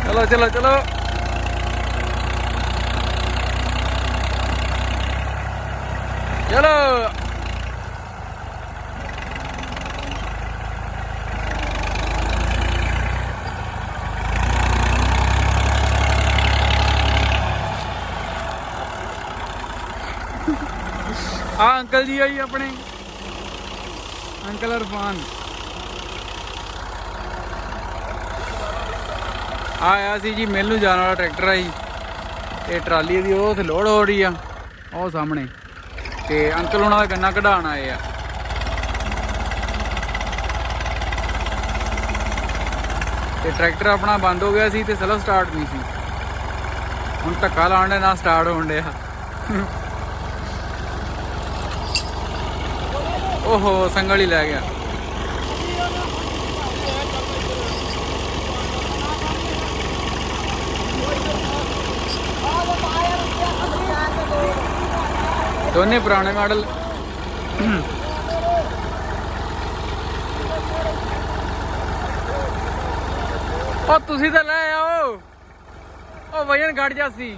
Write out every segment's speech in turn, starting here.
चलो चलो चलो चलो हाँ अंकल जी आई अपने अंकल इरफान आया सी जी मिल नूं जाने वाला ट्रैक्टर आई ते ट्राली दी ओह लोड हो रही आ ਉਹ ਸਾਹਮਣੇ ਤੇ ਅੰਕਲ ਉਹਨਾਂ ਦਾ ਗੰਨਾ ਕਢਾਉਣ ਆਏ ਆ ਤੇ ਟਰੈਕਟਰ ਆਪਣਾ ਬੰਦ ਹੋ ਗਿਆ ਸੀ ਤੇ ਸਲੋ ਸਟਾਰਟ ਨਹੀਂ ਸੀ ਹੁਣ ਧੱਕਾ ਲਾਉਣ ਦੇ ਨਾਲ ਸਟਾਰਟ ਹੋਣ ਡਿਆ ਓਹੋ ਸੰਗਲ ਹੀ ਲੈ ਗਿਆ ਦੋਨੇ ਪੁਰਾਣੇ ਮਾਡਲ ਉਹ ਤੁਸੀਂ ਤਾਂ ਲੈ ਆਓ ਉਹ ਵਜਨ ਘਟ ਜਾ ਸੀ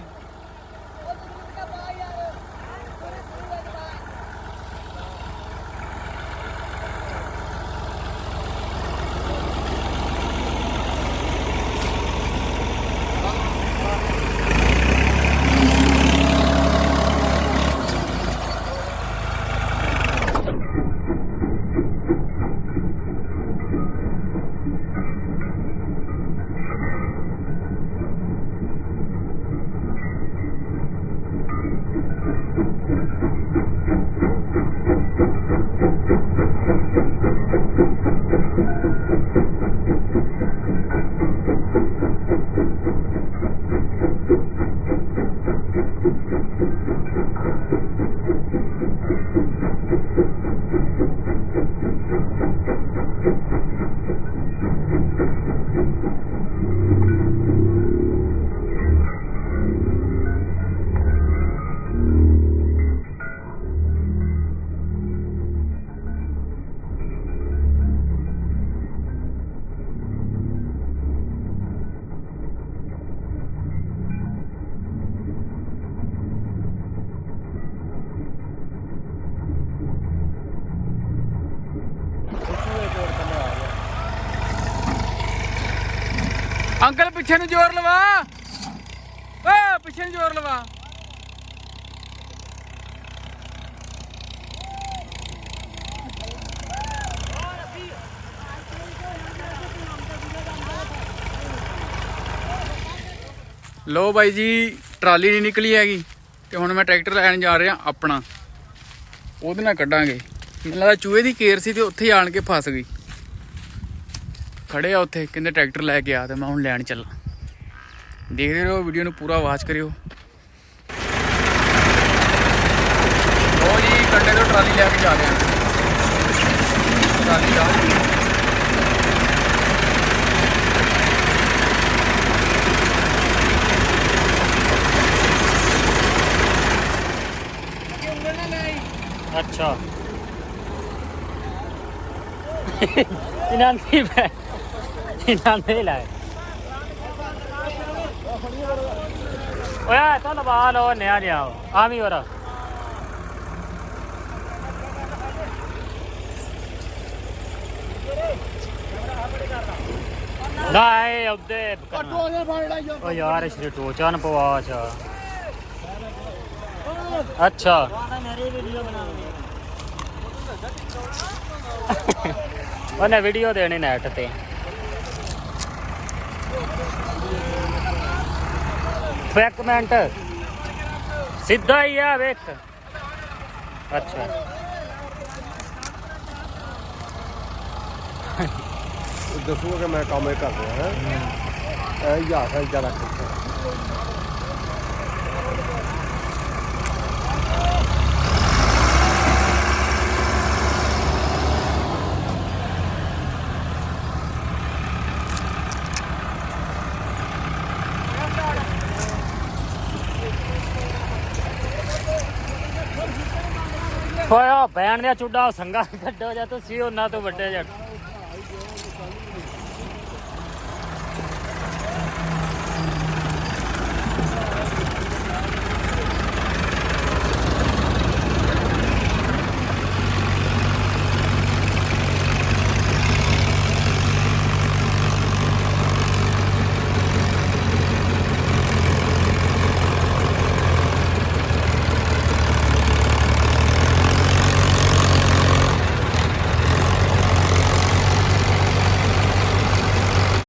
अंकल पिछे नु जोर लवा पिछे नु जोर लवा लो भाई जी ट्राली नहीं निकली हैगी ते हुण मैं ट्रैक्टर लैन जा रहा अपना ओहदे नाल कड्डांगे इन्हां दा चूहे दी केयर सी ते उत्थे आण के फस गई खड़े आ उत्थे कहंदे ट्रैक्टर लैके आ ते मैं हुण लैन चला देखदे रहो वीडियो नूं पूरा वाच करियो ओ जी कंडे तो ट्राली लैके जा रहे हैं ट्राली ला अच्छा इनामी इनामी लाए ओए तो लबा लो नया नया आमी और ना ए उदे ओ यार श्री टोचान पवा चा अच्छा ਉਹਨੇ ਵੀਡੀਓ ਦੇਣੀ ਨੈਟ ਤੇ ਇੱਕ ਮਿੰਟ ਸਿੱਧਾ ਹੀ ਆ ਵੇਖ ਅੱਛਾ ਦੱਸੂਗਾ ਕਿ ਮੈਂ ਕੰਮ ਇਹ ਕਰ ਰਿਹਾ ਹਾਂ ਇਹ ਯਾਰ ਹੈ ਜ਼ਿਆਦਾ ਖਰਚਾ ਹੋਇਆ ਬੈਣ ਦਾ ਚੁੱਡਾ ਸੰਗਾ ਕੱਢੋ ਜਾਂ ਤੁਸੀਂ ਉਹਨਾਂ ਤੋਂ ਵੱਡੇ ਜੱਟ